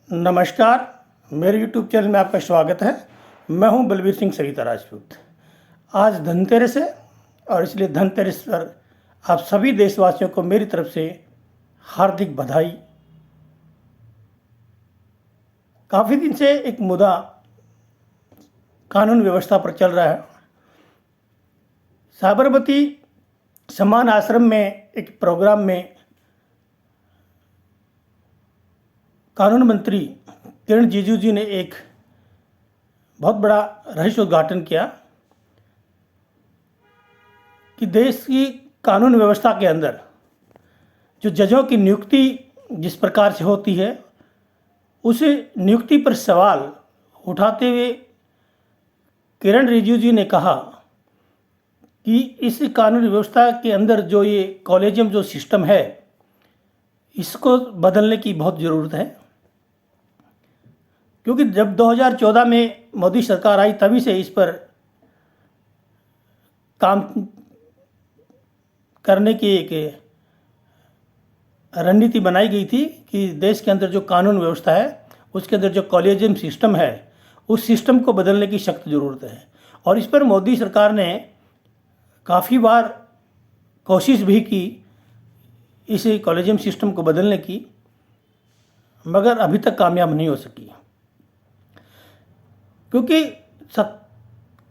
नमस्कार, मेरे YouTube channel में आपका स्वागत है। मैं हूं बलबीर सिंह सरिता राजपूत। आज धनतेरस है और इसलिए धनतेरस पर आप सभी देशवासियों को मेरी तरफ से हार्दिक बधाई। काफ़ी दिन से एक मुद्दा कानून व्यवस्था पर चल रहा है। साबरमती सम्मान आश्रम में एक प्रोग्राम में कानून मंत्री किरण रिजिजू जी ने एक बहुत बड़ा रहस्य उद्घाटन किया कि देश की कानून व्यवस्था के अंदर जो जजों की नियुक्ति जिस प्रकार से होती है, उस नियुक्ति पर सवाल उठाते हुए किरण रिजिजू जी ने कहा कि इस कानून व्यवस्था के अंदर जो ये कॉलेजियम जो सिस्टम है, इसको बदलने की बहुत ज़रूरत है। क्योंकि जब 2014 में मोदी सरकार आई तभी से इस पर काम करने की एक रणनीति बनाई गई थी कि देश के अंदर जो कानून व्यवस्था है उसके अंदर जो कॉलेजियम सिस्टम है, उस सिस्टम को बदलने की सख्त ज़रूरत है। और इस पर मोदी सरकार ने काफ़ी बार कोशिश भी की इस कॉलेजियम सिस्टम को बदलने की, मगर अभी तक कामयाब नहीं हो सकी। क्योंकि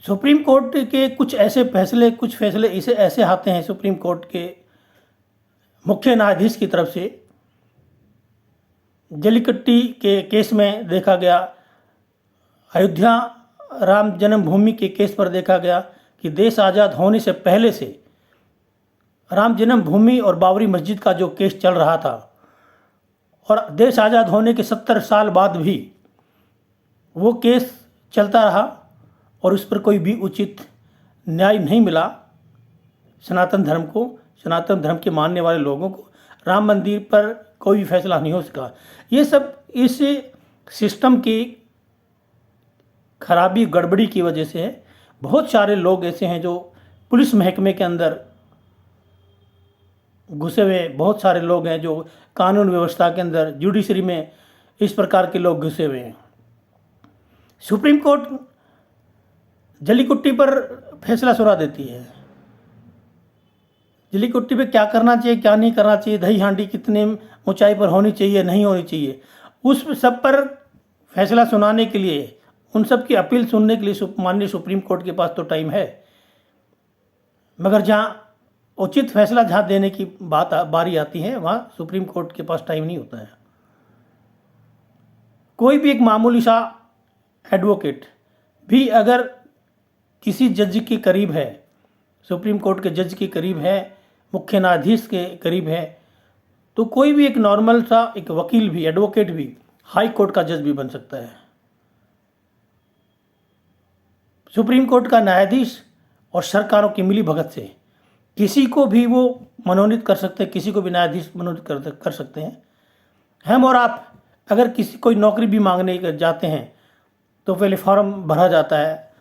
सुप्रीम कोर्ट के कुछ फैसले इसे ऐसे आते हैं सुप्रीम कोर्ट के मुख्य न्यायाधीश की तरफ से। जलीकट्टी के केस में देखा गया, अयोध्या राम जन्मभूमि के केस पर देखा गया कि देश आज़ाद होने से पहले से राम जन्मभूमि और बाबरी मस्जिद का जो केस चल रहा था, और देश आज़ाद होने के 70 साल बाद भी वो केस चलता रहा और उस पर कोई भी उचित न्याय नहीं मिला। सनातन धर्म के मानने वाले लोगों को राम मंदिर पर कोई भी फैसला नहीं हो सका। ये सब इस सिस्टम की खराबी गड़बड़ी की वजह से है। बहुत सारे लोग ऐसे हैं जो पुलिस महकमे के अंदर घुसे हुए, बहुत सारे लोग हैं जो कानून व्यवस्था के अंदर, जुडिशरी में इस प्रकार के लोग घुसे हुए हैं। सुप्रीम कोर्ट जलीकुट्टी पर फैसला सुना देती है। जलीकुट्टी पे क्या करना चाहिए, क्या नहीं करना चाहिए, दही हांडी कितने ऊंचाई पर होनी चाहिए, नहीं होनी चाहिए, उस सब पर फैसला सुनाने के लिए, उन सब की अपील सुनने के लिए माननीय सुप्रीम कोर्ट के पास तो टाइम है, मगर जहाँ उचित फैसला जहाँ देने की बारी आती है, वहाँ सुप्रीम कोर्ट के पास टाइम नहीं होता है। कोई भी एक मामूली सा एडवोकेट भी अगर किसी जज के करीब है, सुप्रीम कोर्ट के जज के करीब है, मुख्य न्यायाधीश के करीब है, तो कोई भी एक नॉर्मल सा एक वकील भी, एडवोकेट भी हाई कोर्ट का जज भी बन सकता है। सुप्रीम कोर्ट का न्यायाधीश और सरकारों की मिली भगत से किसी को भी वो मनोनीत कर सकते हैं, किसी को भी न्यायाधीश मनोनीत कर सकते हैं। हम और आप अगर किसी कोई नौकरी भी मांगने जाते हैं तो पहले फॉर्म भरा जाता है,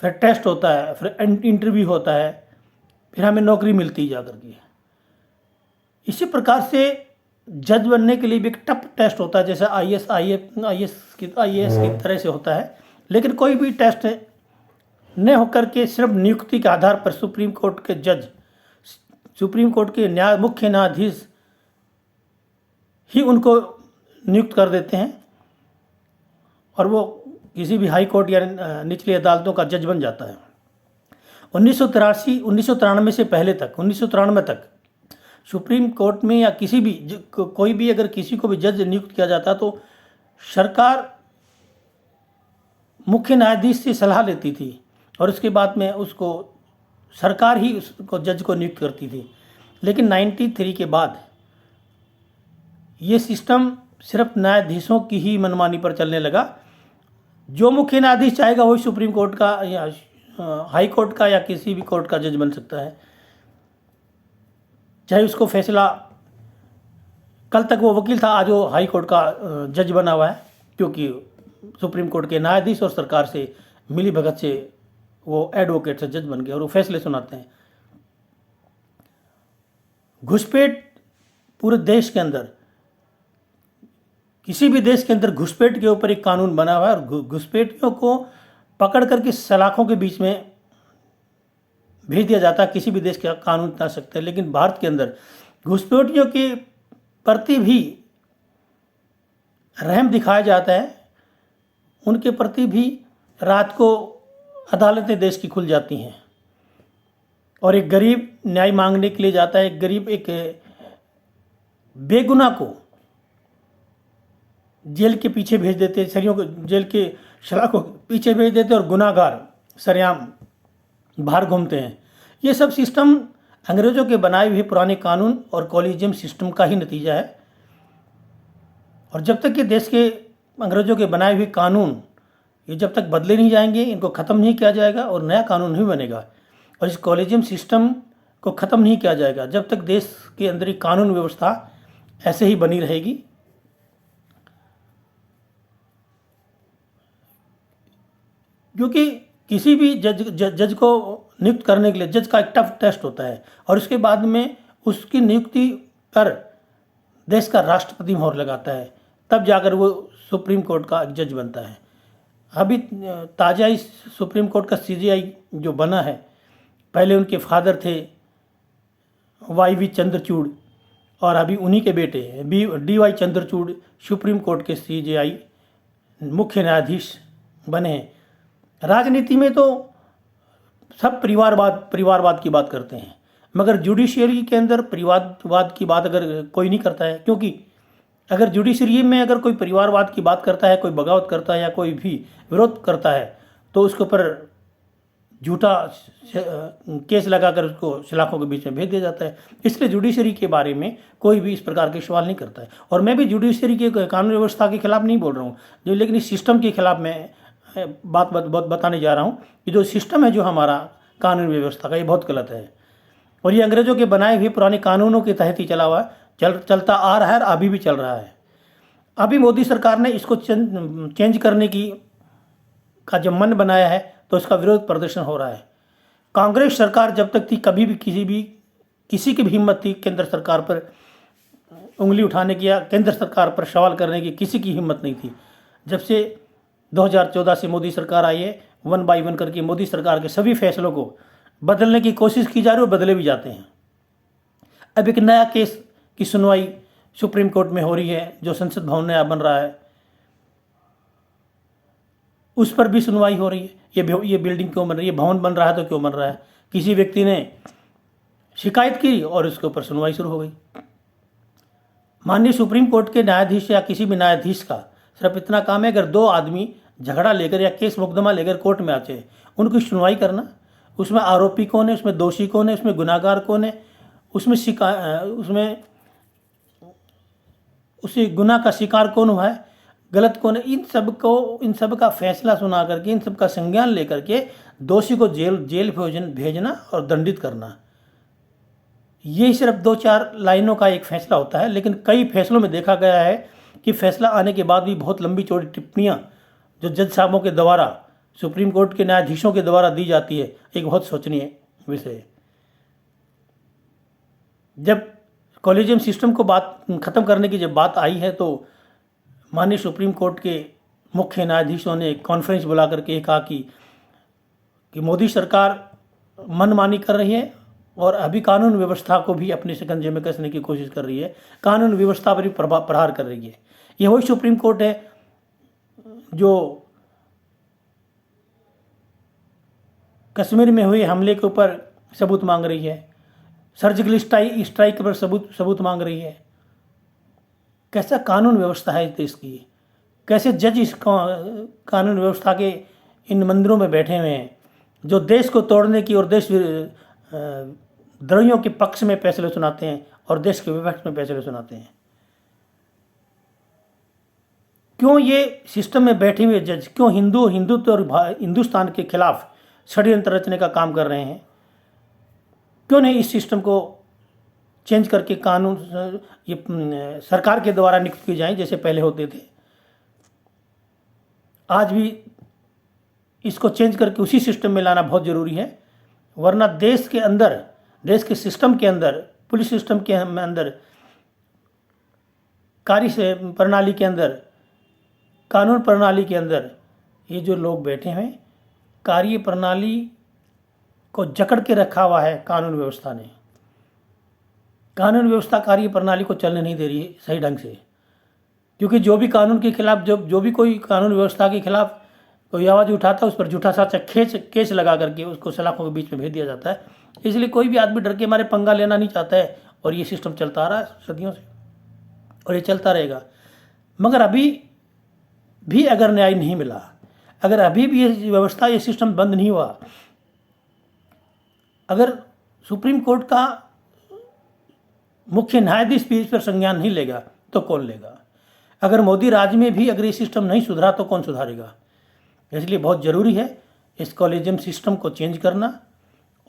फिर टेस्ट होता है, फिर इंटरव्यू होता है, फिर हमें नौकरी मिलती जा करके। इसी प्रकार से जज बनने के लिए भी एक टफ टेस्ट होता है, जैसे आईएएस की तरह से होता है। लेकिन कोई भी टेस्ट न होकर के सिर्फ नियुक्ति के आधार पर सुप्रीम कोर्ट के जज, सुप्रीम कोर्ट के मुख्य न्यायाधीश ही उनको नियुक्त कर देते हैं और वो किसी भी हाई कोर्ट या निचली अदालतों का जज बन जाता है। 1993 से पहले तक, 1993 तक सुप्रीम कोर्ट में या किसी भी कोई भी अगर किसी को भी जज नियुक्त किया जाता तो सरकार मुख्य न्यायाधीश से सलाह लेती थी और उसके बाद में उसको सरकार ही उसको जज को नियुक्त करती थी। लेकिन 93 के बाद ये सिस्टम सिर्फ न्यायाधीशों की ही मनमानी पर चलने लगा। जो मुख्य न्यायाधीश चाहेगा वही सुप्रीम कोर्ट का या हाई कोर्ट का या किसी भी कोर्ट का जज बन सकता है, चाहे उसको फैसला, कल तक वो वकील था, आज वो हाई कोर्ट का जज बना हुआ है, क्योंकि सुप्रीम कोर्ट के न्यायाधीश और सरकार से मिली भगत से वो एडवोकेट से जज बन गए और वो फैसले सुनाते हैं। घुसपैठ पूरे देश के अंदर किसी भी देश के अंदर घुसपैठ के ऊपर एक कानून बना हुआ है और घुसपैठियों को पकड़ करके सलाखों के बीच में भेज दिया जाता है। किसी भी देश के कानून बना सकते हैं, लेकिन भारत के अंदर घुसपैठियों के प्रति भी रहम दिखाया जाता है। उनके प्रति भी रात को अदालतें देश की खुल जाती हैं और एक गरीब न्याय मांगने के लिए जाता है। एक गरीब एक बेगुनाह को जेल के पीछे भेज देते, सरियों को जेल के सलाखों के पीछे भेज देते और गुनाहगार सरेआम बाहर घूमते हैं। ये सब सिस्टम अंग्रेज़ों के बनाए हुए पुराने कानून और कॉलेजियम सिस्टम का ही नतीजा है। और जब तक ये देश के अंग्रेज़ों के बनाए हुए कानून ये जब तक बदले नहीं जाएंगे, इनको ख़त्म नहीं किया जाएगा और नया कानून नहीं बनेगा और इस कॉलेजियम सिस्टम को ख़त्म नहीं किया जाएगा, जब तक देश के अंदर ही कानून व्यवस्था ऐसे ही बनी रहेगी। क्योंकि किसी भी जज को नियुक्त करने के लिए जज का एक टफ टेस्ट होता है और उसके बाद में उसकी नियुक्ति पर देश का राष्ट्रपति मोहर लगाता है, तब जाकर वो सुप्रीम कोर्ट का एक जज बनता है। अभी ताज़ा इस सुप्रीम कोर्ट का CJI जो बना है, पहले उनके फादर थे YV चंद्रचूड़ और अभी उन्हीं के बेटे DY चंद्रचूड़ सुप्रीम कोर्ट के CJI मुख्य न्यायाधीश बने हैं। राजनीति में तो सब परिवारवाद की बात करते हैं, मगर जुडिशियरी के अंदर परिवारवाद की बात अगर कोई नहीं करता है, क्योंकि अगर जुडिशरी में अगर कोई परिवारवाद की बात करता है, कोई बगावत करता है या कोई भी विरोध करता है, तो उसके ऊपर झूठा केस लगाकर उसको सलाखों के बीच में भेज दिया जाता है। इसलिए जुडिशरी के बारे में कोई भी इस प्रकार के सवाल नहीं करता है। और मैं भी जुडिशरी के कानून व्यवस्था के खिलाफ नहीं बोल रहा हूँ, जो लेकिन इस सिस्टम के खिलाफ मैं बात बताने जा रहा हूँ कि जो सिस्टम है जो हमारा कानून व्यवस्था का, ये बहुत गलत है और ये अंग्रेज़ों के बनाए हुए पुराने कानूनों के तहत ही चला हुआ चलता आ रहा है और अभी भी चल रहा है। अभी मोदी सरकार ने इसको चेंज करने का जब मन बनाया है तो इसका विरोध प्रदर्शन हो रहा है। कांग्रेस सरकार जब तक थी, कभी भी किसी की भी हिम्मत थी केंद्र सरकार पर उंगली उठाने की या केंद्र सरकार पर सवाल करने की किसी की हिम्मत नहीं थी। जब से 2014 से मोदी सरकार आई है, 1 by 1 करके मोदी सरकार के सभी फैसलों को बदलने की कोशिश की जा रही है और बदले भी जाते हैं। अब एक नया केस की सुनवाई सुप्रीम कोर्ट में हो रही है, जो संसद भवन नया बन रहा है, उस पर भी सुनवाई हो रही है। ये बिल्डिंग क्यों बन रही है, भवन बन रहा है तो क्यों बन रहा है, किसी व्यक्ति ने शिकायत की और उसके ऊपर सुनवाई शुरू हो गई। माननीय सुप्रीम कोर्ट के न्यायाधीश या किसी भी न्यायाधीश का सिर्फ इतना काम है, अगर 2 आदमी झगड़ा लेकर या केस मुकदमा लेकर कोर्ट में आते हैं, उनकी सुनवाई करना, उसमें आरोपी कौन है, उसमें दोषी कौन है, उसमें गुनाहगार कौन है, उसमें उसी गुनाह का शिकार कौन हुआ है, गलत कौन है, इन सब का फैसला सुना करके, इन सब का संज्ञान लेकर के दोषी को जेल भेजना और दंडित करना, ये सिर्फ 2-4 लाइनों का एक फैसला होता है। लेकिन कई फैसलों में देखा गया है कि फैसला आने के बाद भी बहुत लंबी चौड़ी टिप्पणियाँ जो जज साहबों के द्वारा, सुप्रीम कोर्ट के न्यायाधीशों के द्वारा दी जाती है, एक बहुत शोचनीय विषय है। जब कॉलेजियम सिस्टम को ख़त्म करने की जब बात आई है, तो माननीय सुप्रीम कोर्ट के मुख्य न्यायाधीशों ने एक कॉन्फ्रेंस बुला करके कहा कि मोदी सरकार मनमानी कर रही है और अभी कानून व्यवस्था को भी अपने शिकंजे में कसने की कोशिश कर रही है, कानून व्यवस्था पर भी प्रहार कर रही है। ये वही सुप्रीम कोर्ट है जो कश्मीर में हुए हमले के ऊपर सबूत मांग रही है, सर्जिकल स्ट्राइक पर सबूत मांग रही है। कैसा कानून व्यवस्था है इस देश की, कैसे जज इस कानून व्यवस्था के इन मंदिरों में बैठे हुए हैं जो देश को तोड़ने की और देश द्रोहियों के पक्ष में फैसले सुनाते हैं और देश के विपक्ष में फैसले सुनाते हैं। क्यों ये सिस्टम में बैठे हुए जज क्यों हिंदुत्व और हिंदुस्तान के खिलाफ षड्यंत्र रचने का काम कर रहे हैं? क्यों नहीं इस सिस्टम को चेंज करके कानून ये सरकार के द्वारा नियुक्त किए जाएं जैसे पहले होते थे? आज भी इसको चेंज करके उसी सिस्टम में लाना बहुत ज़रूरी है, वरना देश के अंदर, देश के सिस्टम के अंदर, पुलिस सिस्टम के अंदर प्रणाली के अंदर, कानून प्रणाली के अंदर ये जो लोग बैठे हैं, कार्य प्रणाली को जकड़ के रखा हुआ है कानून व्यवस्था ने। कानून व्यवस्था कार्य प्रणाली को चलने नहीं दे रही है सही ढंग से, क्योंकि जो भी कानून के खिलाफ, जो भी कोई कानून व्यवस्था के खिलाफ कोई आवाज़ उठाता है, उस पर झूठा साचा केस लगा करके उसको सलाखों के बीच में भेज दिया जाता है। इसलिए कोई भी आदमी डर के मारे पंगा लेना नहीं चाहता है, और ये सिस्टम चलता आ रहा है सदियों से, और ये चलता रहेगा। मगर अभी भी अगर न्याय नहीं मिला, अगर अभी भी ये व्यवस्था, ये सिस्टम बंद नहीं हुआ, अगर सुप्रीम कोर्ट का मुख्य न्यायाधीश भी इस पर संज्ञान नहीं लेगा तो कौन लेगा? अगर मोदी राज में भी अगर ये सिस्टम नहीं सुधरा तो कौन सुधारेगा? इसलिए बहुत ज़रूरी है इस कॉलेजियम सिस्टम को चेंज करना,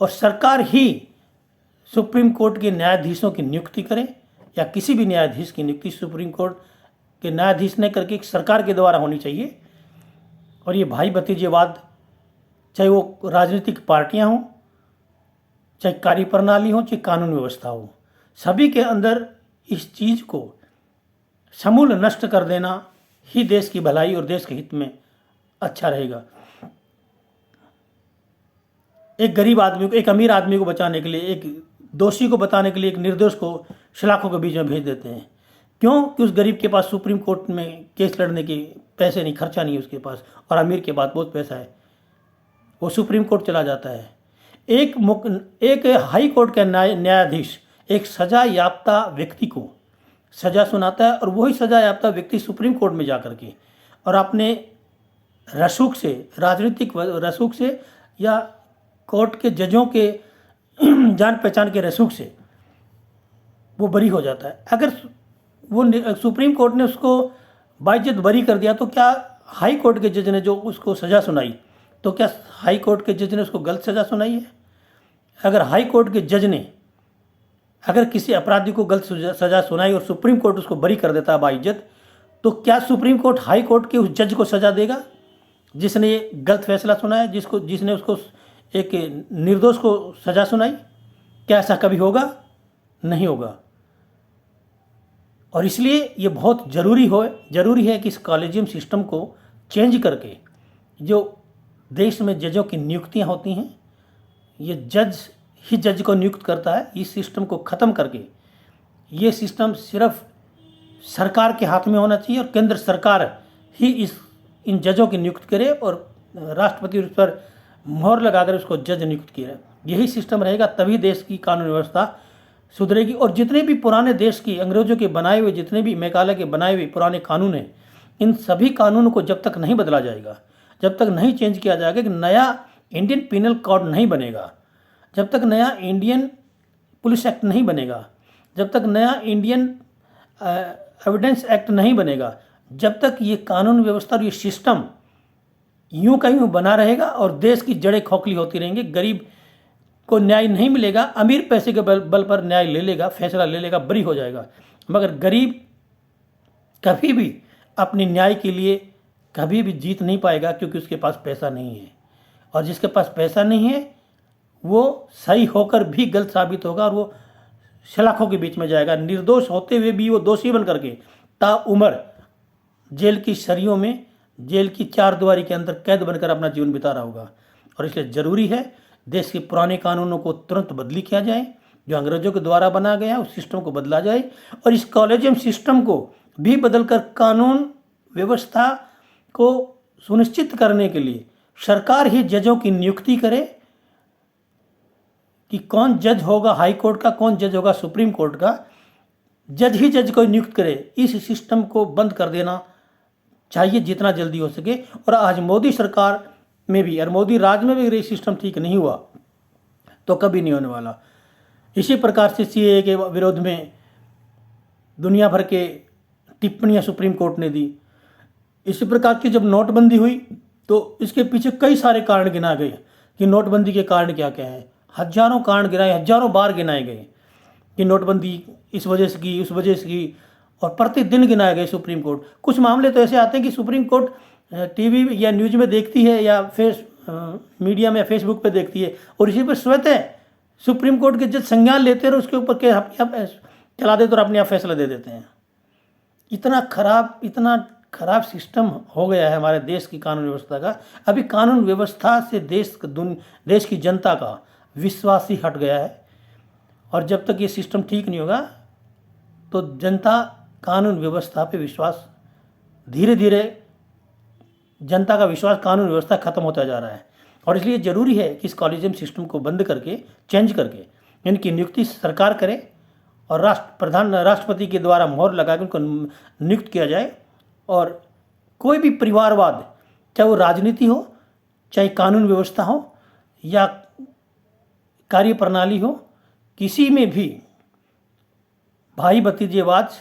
और सरकार ही सुप्रीम कोर्ट के न्यायाधीशों की नियुक्ति करे, या किसी भी न्यायाधीश की नियुक्ति सुप्रीम कोर्ट के न्यायाधीश ने करके एक सरकार के द्वारा होनी चाहिए। और ये भाई भतीजेवाद, चाहे वो राजनीतिक पार्टियां हों, चाहे कार्य प्रणाली हो, चाहे कानून व्यवस्था हो, सभी के अंदर इस चीज़ को समूल नष्ट कर देना ही देश की भलाई और देश के हित में अच्छा रहेगा। एक गरीब आदमी को, एक अमीर आदमी को बचाने के लिए, एक दोषी को बताने के लिए एक निर्दोष को सलाखों के बीच में भेज देते हैं। क्यों? कि उस गरीब के पास सुप्रीम कोर्ट में केस लड़ने के पैसे नहीं, खर्चा नहीं है उसके पास, और अमीर के पास बहुत पैसा है, वो सुप्रीम कोर्ट चला जाता है। एक हाई कोर्ट का न्यायाधीश एक सजा याफ्ता व्यक्ति को सजा सुनाता है, और वही सजा याफ्ता व्यक्ति सुप्रीम कोर्ट में जा कर के और अपने रसूख से, राजनीतिक रसूख से, या कोर्ट के जजों के जान पहचान के रसूख से वो बरी हो जाता है। अगर वो सुप्रीम कोर्ट ने उसको बाइज्जत बरी कर दिया, तो क्या हाई कोर्ट के जज ने जो उसको सज़ा सुनाई, तो क्या हाई कोर्ट के जज ने उसको गलत सज़ा सुनाई है? अगर हाई कोर्ट के जज ने अगर किसी अपराधी को गलत सज़ा सुनाई और सुप्रीम कोर्ट उसको बरी कर देता है बाइज्जत, तो क्या सुप्रीम कोर्ट हाई कोर्ट के उस जज को सज़ा देगा जिसने ये गलत फैसला सुनाया, जिसने उसको एक निर्दोष को सज़ा सुनाई? क्या ऐसा कभी होगा? नहीं होगा। और इसलिए ये बहुत ज़रूरी है कि इस कॉलेजियम सिस्टम को चेंज करके, जो देश में जजों की नियुक्तियां होती हैं, ये जज ही जज को नियुक्त करता है, इस सिस्टम को ख़त्म करके ये सिस्टम सिर्फ सरकार के हाथ में होना चाहिए, और केंद्र सरकार ही इन जजों की नियुक्त करे, और राष्ट्रपति उस पर मोहर लगाकर उसको जज नियुक्त किया। यही सिस्टम रहेगा, तभी देश की कानून व्यवस्था सुधरेगी। और जितने भी पुराने देश की, अंग्रेजों के बनाए हुए, जितने भी मेघालय के बनाए हुए पुराने कानून हैं, इन सभी कानूनों को जब तक नहीं बदला जाएगा, जब तक नहीं चेंज किया जाएगा, कि नया इंडियन पिनल कोड नहीं बनेगा, जब तक नया इंडियन पुलिस एक्ट नहीं बनेगा, जब तक नया इंडियन एविडेंस एक्ट नहीं बनेगा, जब तक ये कानून व्यवस्था और ये सिस्टम यूं का यूं बना रहेगा और देश की जड़ें खोखली होती रहेंगी, गरीब को न्याय नहीं मिलेगा, अमीर पैसे के बल पर न्याय ले लेगा, फैसला ले लेगा, बरी हो जाएगा, मगर गरीब कभी भी अपनी न्याय के लिए कभी भी जीत नहीं पाएगा, क्योंकि उसके पास पैसा नहीं है। और जिसके पास पैसा नहीं है वो सही होकर भी गलत साबित होगा, और वो सलाखों के बीच में जाएगा, निर्दोष होते हुए भी वो दोषी बन करके ताउम्र जेल की सरियों में, जेल की चारदीवारी के अंदर कैद बनकर अपना जीवन बिता रहा होगा। और इसलिए ज़रूरी है देश के पुराने कानूनों को तुरंत बदली किया जाए, जो अंग्रेजों के द्वारा बनाया गया उस सिस्टम को बदला जाए, और इस कॉलेजियम सिस्टम को भी बदलकर कानून व्यवस्था को सुनिश्चित करने के लिए सरकार ही जजों की नियुक्ति करे, कि कौन जज होगा हाई कोर्ट का, कौन जज होगा सुप्रीम कोर्ट का, जज ही जज को नियुक्त करे। इस सिस्टम को बंद कर देना चाहिए जितना जल्दी हो सके। और आज मोदी सरकार में भी और मोदी राज में भी अगर ये सिस्टम ठीक नहीं हुआ तो कभी नहीं होने वाला। इसी प्रकार से सीएए के विरोध में दुनिया भर के टिप्पणियां सुप्रीम कोर्ट ने दी। इसी प्रकार की जब नोटबंदी हुई तो इसके पीछे कई सारे कारण गिना गए कि नोटबंदी के कारण क्या क्या है। हजारों कारण गिनाए, हजारों बार गिनाए गए कि नोटबंदी इस वजह से की, उस वजह से की, और प्रतिदिन गिनाए गए सुप्रीम कोर्ट। कुछ मामले तो ऐसे आते हैं कि सुप्रीम कोर्ट टीवी या न्यूज़ में देखती है या मीडिया में, फेसबुक पे देखती है, और इसी पर स्वतः सुप्रीम कोर्ट के जज संज्ञान लेते हैं और उसके ऊपर चला देते और अपने आप फैसला दे देते हैं। इतना खराब सिस्टम हो गया है हमारे देश की कानून व्यवस्था का। अभी कानून व्यवस्था से देश की जनता का विश्वास ही हट गया है। और जब तक ये सिस्टम ठीक नहीं होगा तो जनता कानून व्यवस्था पे विश्वास धीरे धीरे जनता का विश्वास कानून व्यवस्था खत्म होता जा रहा है। और इसलिए ज़रूरी है कि इस कॉलेजियम सिस्टम को बंद करके चेंज करके इनकी नियुक्ति सरकार करे और राष्ट्रपति के द्वारा मोहर लगा के उनको नियुक्त किया जाए। और कोई भी परिवारवाद, चाहे वो राजनीति हो, चाहे कानून व्यवस्था हो या कार्य प्रणाली हो, किसी में भी भाई भतीजेवाद,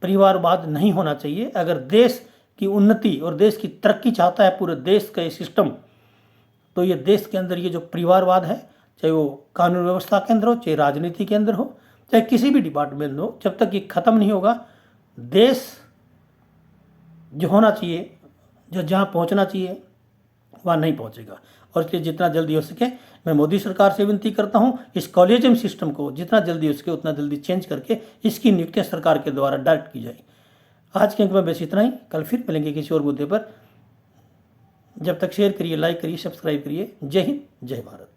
परिवारवाद नहीं होना चाहिए। अगर देश की उन्नति और देश की तरक्की चाहता है पूरे देश का ये सिस्टम, तो ये देश के अंदर ये जो परिवारवाद है, चाहे वो कानून व्यवस्था के अंदर हो, चाहे राजनीति के अंदर हो, चाहे किसी भी डिपार्टमेंट में हो, जब तक ये ख़त्म नहीं होगा देश जो होना चाहिए, जो जहाँ पहुँचना चाहिए वहाँ नहीं पहुँचेगा। और इसलिए जितना जल्दी हो सके मैं मोदी सरकार से विनती करता हूँ, इस कॉलेजियम सिस्टम को जितना जल्दी हो सके उतना जल्दी चेंज करके इसकी नियुक्तियाँ सरकार के द्वारा डायरेक्ट की जाए। आज के अंक में बस इतना ही। कल फिर मिलेंगे किसी और मुद्दे पर। जब तक शेयर करिए, लाइक करिए, सब्सक्राइब करिए। जय हिंद, जय भारत।